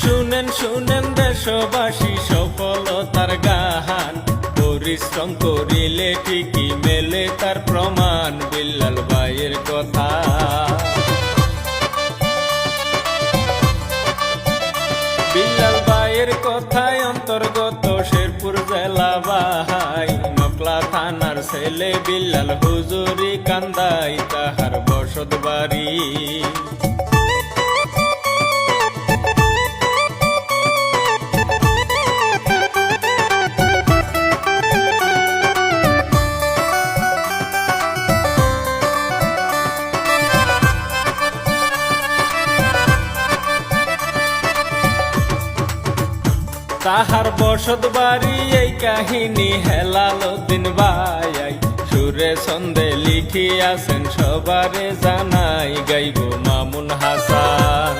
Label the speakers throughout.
Speaker 1: শুনেন শুনেন দেশবাসী সফলতার গান, পরিশ্রম করিলে ঠিকই মেলে তার প্রমাণ। বিল্লাল ভাইয়ের কথা, বিল্লাল ভাইয়ের কথায় অন্তর্গত শেরপুর জেলা ভাই, নকলা থানার ছেলে বিল্লাল হুজুরি কান্দাই তাহার বসত বাড়ি। তাহার বসত বাড়ি এই কাহিনী হেলালুদ্দিন ভাই, সুরে ছন্দে লিখিয়াছেন সবারে জানাই, গাইব মামুন হাসান,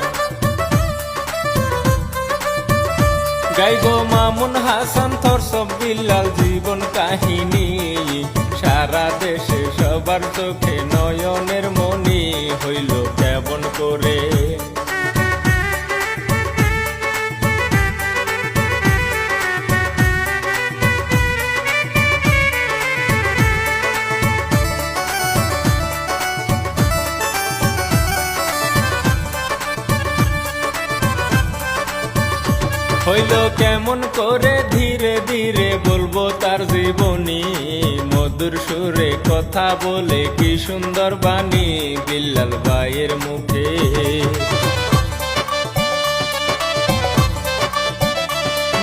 Speaker 1: গাইব মামুন হাসান থরসব বিল্লাল জীবন কাহিনী। সারা দেশে সবার চোখে নয়নের মনি, হইল কেমন করে হইল কেমন করে, ধীরে ধীরে বলবো তার জীবনী। মধুর সুরে কথা বলে কি সুন্দর বাণী বিল্লাল ভাইয়ের মুখে।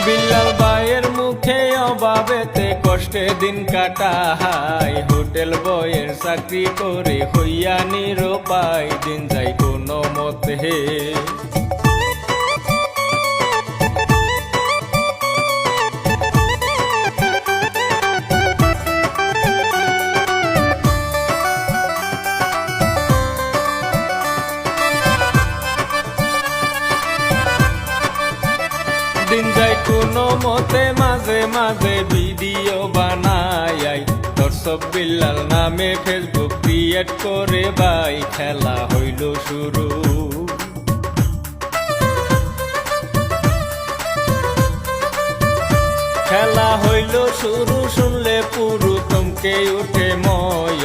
Speaker 1: বিল্লাল ভাইয়ের মুখে অভাবেতে কষ্টে দিন কাটায়, হোটেল বয়ের চাকরি করে হইয়া নিরুপায়, দিন যায় কোনো মতে। দিন যায় কোনো মতে, মাঝে মাঝে ভিডিও বানাই, দর্শক বিল্লাল নামে ফেসবুক ক্রিয়েট করে ভাই, খেলা হইল শুরু। খেলা হইল শুরু, শুনলে পুরো থমকে উঠে ময়,